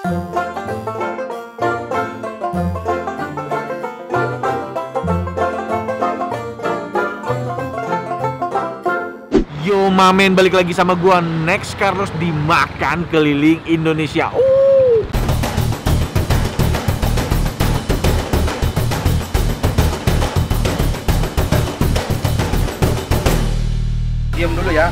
Yo mamen, balik lagi sama gua Next Carlos di Makan Keliling Indonesia. Diam dulu ya.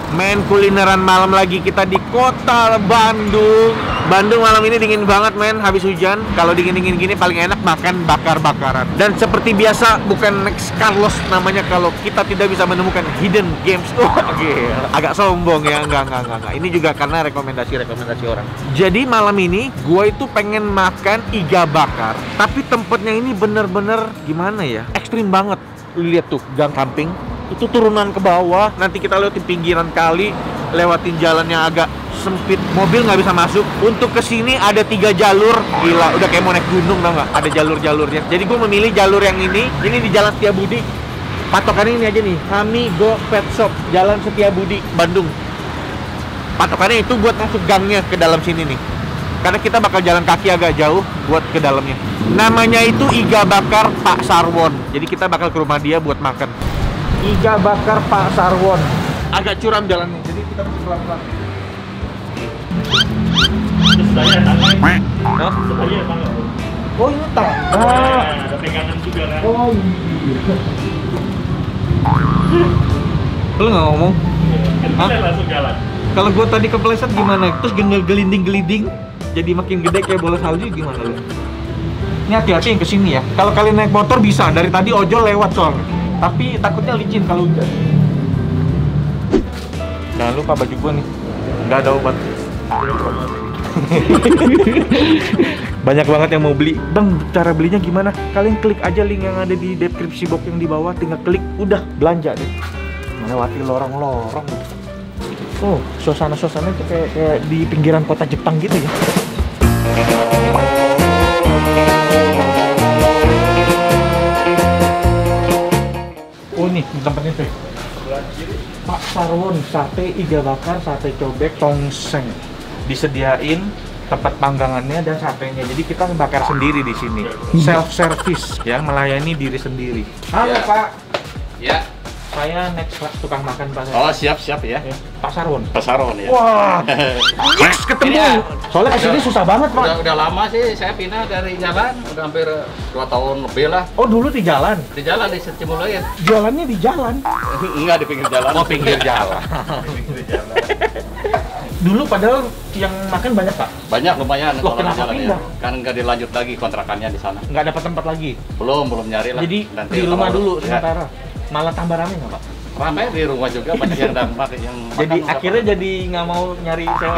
Men, kulineran malam lagi kita di kota Bandung. Bandung malam ini dingin banget men, habis hujan. Kalau dingin-dingin gini paling enak makan bakar-bakaran. Dan seperti biasa, bukan Next Carlos namanya kalau kita tidak bisa menemukan hidden games. Agak sombong ya, enggak. Ini juga karena rekomendasi orang. Jadi malam ini gue itu pengen makan iga bakar, tapi tempatnya ini bener-bener gimana ya, ekstrim banget. Lu lihat tuh, gang camping itu turunan ke bawah, nanti kita lewatin pinggiran kali, lewatin jalan yang agak sempit, mobil nggak bisa masuk. Untuk kesini ada 3 jalur, gila, udah kayak mau naik gunung tau nggak? Ada jalur-jalurnya. Jadi gue memilih jalur yang ini di Jalan Setiabudi. Patokannya ini aja nih, Hami Go Pet Shop, Jalan Setiabudi, Bandung. Patokannya itu buat masuk gangnya ke dalam sini nih. Karena kita bakal jalan kaki agak jauh buat ke dalamnya. Namanya itu Iga Bakar Pak Sarwon. Jadi kita bakal ke rumah dia buat makan. Iga Bakar Pak Sarwon. Agak curam jalannya, jadi kita mesti pelan-pelan. Saya tangga. Hah? Saya tangga. Oh ini tangga. Ada pegangan juga kan. Oh iya. Lu nggak ngomong? Kita langsung jalan. Kalau gua tadi kepleset gimana? Terus gelinding-gelinding jadi makin gede kayak bola salju gimana lu? Ini hati-hati yang kesini ya. Kalau kalian naik motor bisa, dari tadi ojol lewat soalnya. Tapi takutnya licin kalau hujan. Jangan lupa baju gua nih, nggak ada obat. Banyak banget yang mau beli. Bang, cara belinya gimana? Kalian klik aja link yang ada di deskripsi box yang di bawah, tinggal klik, udah belanja deh. Melewati lorong-lorong. Oh, suasana-suasana itu kayak di pinggiran kota Jepang gitu ya. Oh nih, tempatnya tuh. Pak Sarwon, sate iga bakar, sate cobek, tongseng. Disediain tempat panggangannya dan satenya. Jadi kita bakar sendiri di sini. Self service yang melayani diri sendiri. Halo ya. Pak. Ya. Saya Next tukang makan Pak. Oh, siap ya. Pak Sarwon. Pak Sarwon ya. Wah. Next ketemu. Ya. Soalnya kesini susah banget, Pak. Udah lama sih saya pindah dari jalan, udah hampir 2 tahun lebih lah. Oh, dulu di jalan. Di jalan di Cimuluit. Jualannya di jalan. Enggak di pinggir jalan. Oh, pinggir jalan. Di pinggir jalan. Dulu padahal yang makan banyak, Pak. Banyak lumayan. Loh, kalau di kenapa jalan ya. pindah? Kan nggak dilanjut lagi kontrakannya di sana. Nggak dapat tempat lagi. Belum nyari lah. Jadi nanti di rumah dulu ya. sementara. Malah tambah rame nggak, Pak? Ramai di rumah juga banyak yang yang Jadi makan, akhirnya jadi nggak mau nyari sewa.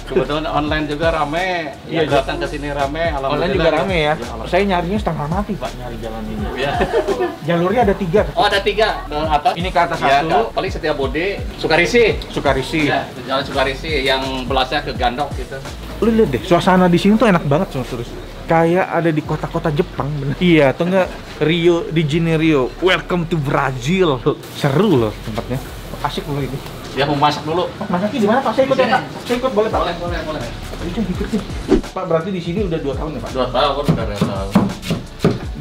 Kebetulan online juga rame. Iya, Yang datang ke sini rame. Online juga rame ya. alhamdulillah. Saya nyarinya setengah mati, Pak, nyari jalan ini. Iya. Jalurnya ada 3. Oh, ada 3 ke atas. Ini ke atas Ya, satu. paling Setiabudi, Sukarisi. Sukarisi. Ya, Jalan Sukarisi yang belasnya ke Gandok gitu. Lu lihat deh, suasana di sini tuh enak banget terus. Kayak ada di kota-kota Jepang, bener. Iya, atau enggak Rio de Janeiro. Welcome to Brazil. Seru loh tempatnya. Asik loh ini. Ya mau masak dulu. Masaknya di mana, Pak? Saya ikut ya, Pak. Saya ikut boleh, Pak. Boleh. Ikut. Pak, berarti di sini udah 2 tahun ya, Pak? 2 tahun udah 2 tahun.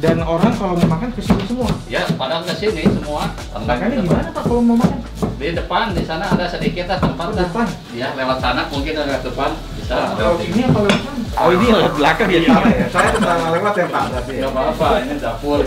Dan orang kalau mau makan ke sini semua. Ya, padahal ke sini semua. Makannya di mana, Pak, kalau mau makan? Di depan, di sana ada sedikit lah tempat. Di depan? Ya, lewat sana mungkin ada depan. Bisa. Lewat ini apa lewat sana? Oh, ini lewat belakang ya, salah ya? Saya pernah lewat ya, Pak. Nggak apa-apa, ini dapur.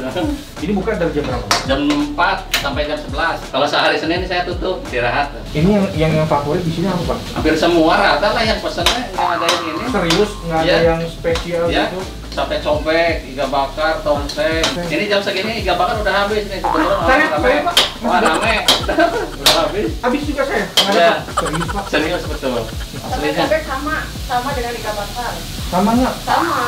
Ini buka dari jam berapa, Pak? Jam 4 sampai jam 11. Kalau sehari Senin saya tutup, istirahat. Ini yang favorit di sini apa, Pak? Hampir semua rata lah yang pesennya, nggak ada yang ini. Serius, nggak ada Ya. yang spesial Ya, gitu? sate cobek, iga bakar, tongseng. Ini jam segini iga bakar udah habis nih sebetulnya. Saya, rame. Pak. Wah, rame. Udah habis. Habis juga saya. Nggak Ya. ada, Pak. Serius, Pak. Serius betul. Sate Aslinya. cobek sama dengan iga bakar. Sama nggak? Sama.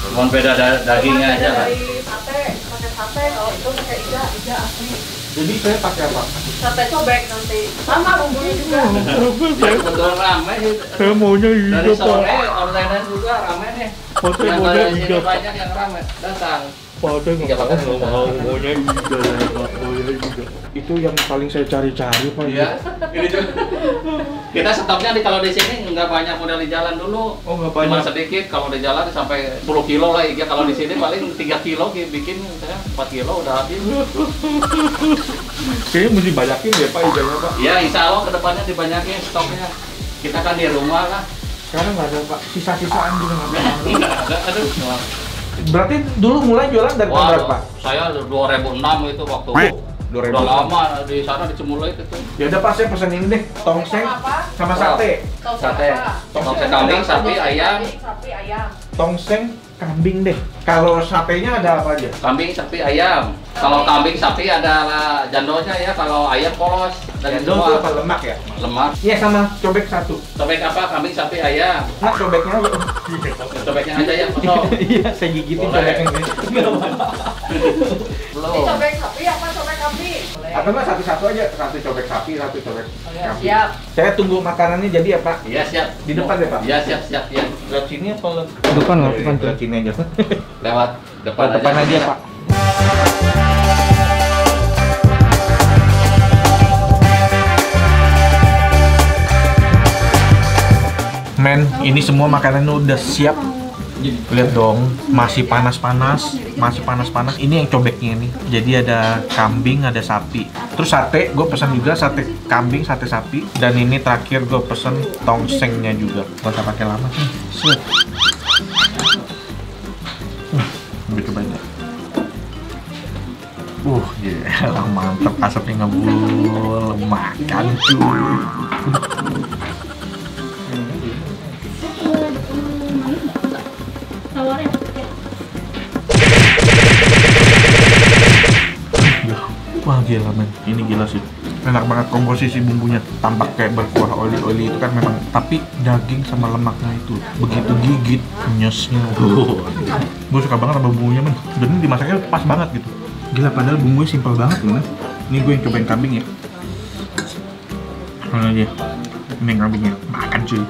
Cuma beda dagingnya Cuma aja beda lah. dari sate, pakai sate, kalau itu pakai iga asli. Jadi saya pakai apa? Sate cobek nanti. Sama bumbunya juga. Ya, kebetulan rame sih. Saya maunya Dari sore online juga rame nih. Oh, saya Yang maunya dari sini iga. banyak yang rame datang. Padahal Iga bakar nggak mau, maunya iga ya Pak, maunya iga. Itu yang paling saya cari-cari Pak. Iya. Ini juga. Kita stoknya kalau di sini nggak banyak model di jalan dulu. Oh, nggak Cuma banyak. sedikit, kalau di jalan sampai 10 kilo lah iga. Kalau di sini paling 3 kilo bikin, misalnya 4 kilo udah habis. Kayaknya mesti banyakin deh Pak iganya Pak. Ya, insya Allah kedepannya dibanyakin stoknya. Kita kan di rumah lah. Sekarang nggak ada Pak, sisa-sisaan juga nggak ada. Nggak ada, aduh. Berarti dulu mulai jualan dari tahun Wah, berapa? saya 2006 itu waktu. 2000. Udah lama di sana di Cimulit itu. Ya udah Pak, saya pesan ini deh, tongseng sama sate. Sate, tongseng kambing, sapi, ayam. Sapi, ayam. Tongseng kambing deh. Kalau satenya ada apa aja? Kambing, sapi, ayam. Kalau kambing, sapi ada jandonya ya. Kalau ayam polos dan Jandol itu apa, lemak ya? lemak. Iya, sama cobek satu. Cobek apa? Kambing, sapi, ayam. Nah, cobeknya apa? Cobeknya aja ya, kosong. Iya, saya gigitin Boleh. cobeknya ini. Ini Belum. cobek sapi apa cobek kambing? Boleh. Atau enggak satu-satu aja, satu cobek sapi, satu cobek Ya, kambing. siap. Saya tunggu makanannya jadi ya Pak. Iya siap. Di depan ya Pak? Iya siap siap ya. Lewat sini apa lewat depan? Lewat sini aja. Lewat depan Lewat depan aja Pak. Men, ini semua makanan udah siap. Lihat dong, masih panas-panas, masih panas-panas. Ini yang cobeknya nih. Jadi ada kambing, ada sapi. Terus sate, gue pesan juga sate kambing, sate sapi. Dan ini terakhir gue pesen tongsengnya juga. Gak usah pakai lama sih. Set. Begitu banyak. Gila, mantep. Asapnya ngebul. Makan cuy. Wah gila men, ini gila sih. Enak banget komposisi bumbunya, tampak kayak berkuah oli-oli itu kan memang. Tapi daging sama lemaknya itu begitu gigit, nyesnya. Gue suka banget sama bumbunya men. Dan ini dimasaknya pas banget gitu. Gila, padahal bumbunya simpel banget loh men. Ini gue yang cobain kambing ya. Mana dia? Ini kambingnya, makan cuy.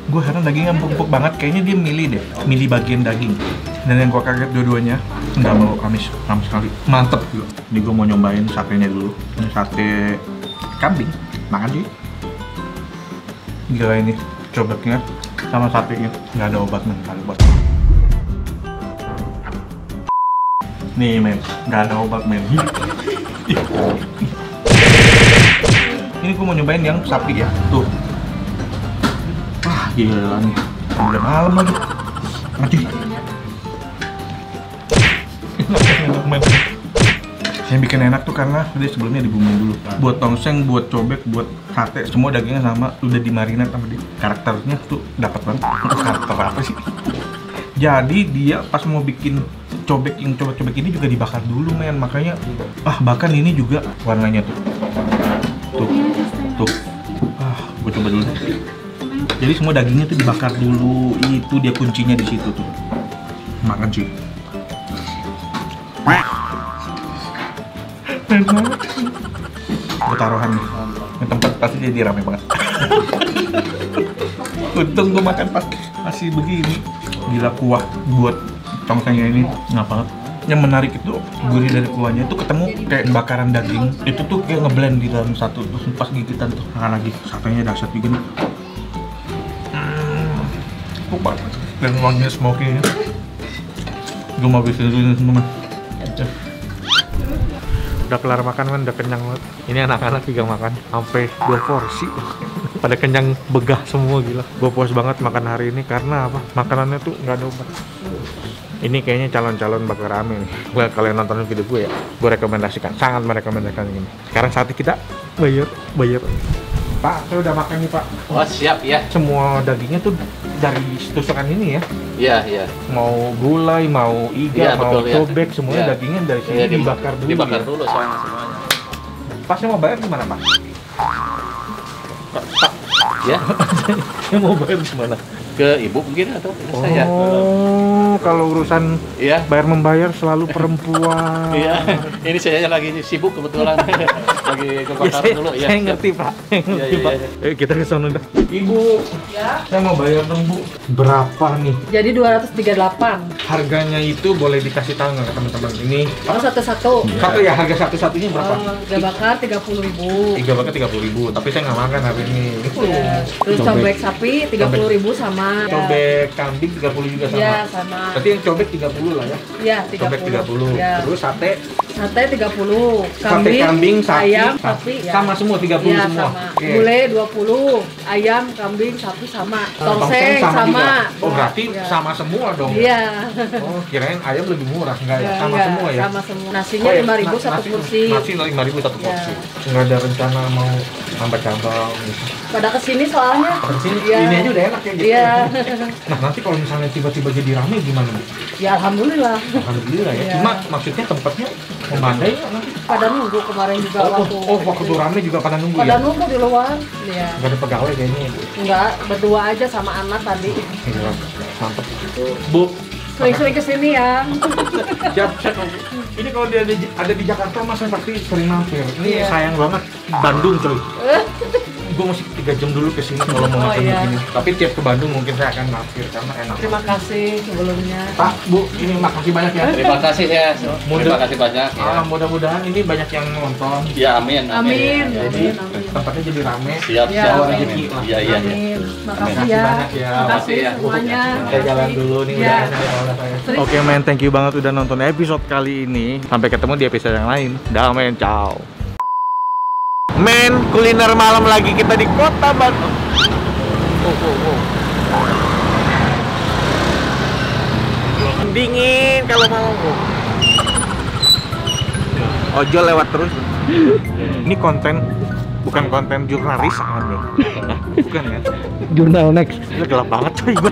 Gue heran dagingnya empuk-empuk banget, kayaknya dia milih deh, milih bagian daging. Dan yang gue kaget dua-duanya nggak bau amis sama sekali, mantep juga. Ini gue mau nyobain satenya dulu. Ini sate kambing, makan sih. Gila ini cobeknya sama satenya nggak ada obat men, nggak ada obat. Nih men, nggak ada obat men. Ini gue mau nyobain yang sapi ya, tuh. Wah gila nih, udah malam lagi. Mati. Enak banget. Yang bikin enak tuh karena dia sebelumnya dibumbuin dulu. Buat tongseng, buat cobek, buat sate, semua dagingnya sama, udah dimarinat sama dia. Karakternya tuh dapat banget. Karakter apa sih? Jadi dia pas mau bikin cobek, yang cobek-cobek ini juga dibakar dulu men. Makanya bahkan ini juga warnanya tuh. Tuh. Gue coba dulu deh. Jadi semua dagingnya tuh dibakar dulu. Itu dia kuncinya di situ tuh. Makan cuy. Gue taruhan nih. Ini tempat pasti jadi rame banget. Untung gue makan pas masih begini. Gila, kuah buat tongsengnya ini enak banget. Yang menarik itu gurih dari kuahnya itu ketemu kayak bakaran daging. Itu tuh kayak ngeblend di dalam satu. Terus pas gigitan tuh makan lagi. Satenya dahsyat juga nih. Banget. Dan wanginya smoky-nya. Gue mau habisin dulu ini semua. Udah kelar makan kan, udah kenyang banget. Ini anak-anak juga makan sampai 2 porsi. Pada kenyang begah semua, gila. Gue puas banget makan hari ini karena apa? Makanannya tuh nggak ada obat. Ini kayaknya calon-calon bakal rame nih. Buat kalian nonton video gue ya, gue rekomendasikan, sangat merekomendasikan ini. Sekarang saatnya kita bayar. Pak, saya udah makan nih Pak. Oh siap ya. Semua dagingnya tuh dari tusukan ini ya. Iya. Mau gulai, mau iga, Iya, mau betul, ya. cobek, semuanya Iya. dagingnya dari sini Iya, dibakar dulu. Dibakar ya? dulu semuanya. Pasnya mau bayar gimana Pak? Ya. Saya mau bayar gimana? Ke ibu mungkin atau ke saya. Oh, kalau urusan Iya. bayar membayar selalu perempuan. Iya. Ini saya lagi sibuk kebetulan. Lagi ke pasar dulu ya. Saya ngerti Pak. Saya ngerti Iya, Pak. iya, Ayo kita ke sana dah. Ibu, Ya. saya mau bayar dong Bu. Berapa nih? Jadi 238. Harganya itu boleh dikasih tahu nggak ke teman-teman? Ini Oh, satu-satu. satu ya, harga satu-satunya berapa? Iga bakar 30.000. Tiga bakar 30.000, tapi saya nggak makan hari ini. Ya. Terus cobek sapi 30.000 sama. Cobek kambing 30 juga sama. Iya, sama. Berarti yang cobek 30 lah ya. Iya, Cobek 30. 30. Ya. Terus sate Sate 30. sate kambing, sapi, ayam, sapi. Ya. sama semua 30 Iya, semua. sama. Oke. Gulai 20. Ayam, kambing, sapi sama. Tongseng juga. sama. Oh, berarti Iya. sama semua dong. Iya. Oh, kirain ayam lebih murah enggak ya? Iya, Sama iya, semua ya. Sama semua. Nasinya Oh, ya, 5.000 satu nasi- porsi. Nasi 5.000 satu Iya. porsi. Enggak ada rencana mau nambah cabang gitu. Pada kesini soalnya. Di sini Iya. ini aja udah enak ya gitu. Iya. Nah, nanti kalau misalnya tiba-tiba jadi rame gimana, Bu? Ya alhamdulillah. Alhamdulillah ya. Iya. Cuma maksudnya tempatnya memadai nggak nanti? Pada nunggu kemarin juga waktu. Waktu rame juga pada nunggu Pada ya? nunggu di luar. Iya. Nggak ada pegawai kayaknya ya, Bu. Enggak, berdua aja sama anak tadi. Iya, mantep. Bu, Sering-sering kesini ya. siap. Ini kalau dia ada di Jakarta, Mas, saya pasti sering mampir. Ini Iya. sayang banget. Bandung, coy. Gue masih 3 jam dulu ke sini kalau mau Oh, makan iya. begini. Tapi tiap ke Bandung mungkin saya akan mampir karena enak. Terima kasih sebelumnya. Pak, Bu, ini makasih banyak ya. Terima kasih ya. Terima kasih banyak ya. Mudah-mudahan ini banyak yang nonton. Ya amin. Amin. Jadi Amin. Amin. tempatnya jadi rame. Siap, Ya, siap. amin. Amin. Iya, iya, iya. Amin. Makasih Makasih ya. banyak ya. Makasih Makasih ya. semuanya. Saya jalan dulu nih, Ya. udah saya. Oke men, thank you banget udah nonton episode kali ini. Sampai ketemu di episode yang lain. Dah men, ciao. Men, kuliner malam lagi kita di kota Bandung. Dingin kalau malam. Ojol lewat terus. Ini konten, bukan konten jurnalis anu. Bukan ya? Jurnal next. Gila, gelap banget coy gue.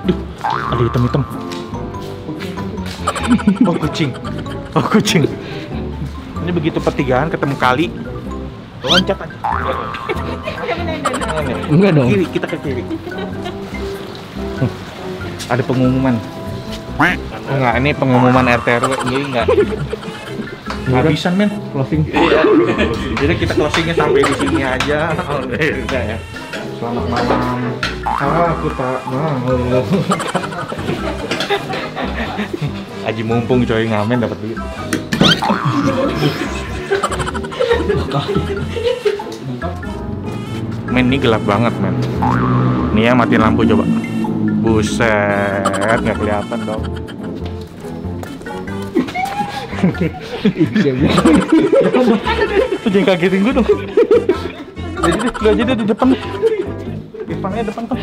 Duh, ada hitam-hitam. Oh kucing. Oh kucing. Ini begitu pertigaan ketemu kali, loncat aja. Enggak dong. Kiri, kita ke kiri. Ada pengumuman. Oh, enggak, ini pengumuman RT RW. Ini enggak. Nggak bisa men, closing. Iya. Jadi kita closingnya sampai di sini aja. Oh, udah ya. Selamat malam. Aku tak mau. Aji mumpung coy, ngamen dapat duit. Men, ini gelap banget men. Nih ya, matiin lampu coba. Buset, nggak kelihatan dong. Tuh jangan kagetin gue dong. Jadi deh, lu aja deh di depan. Irfannya depan kan.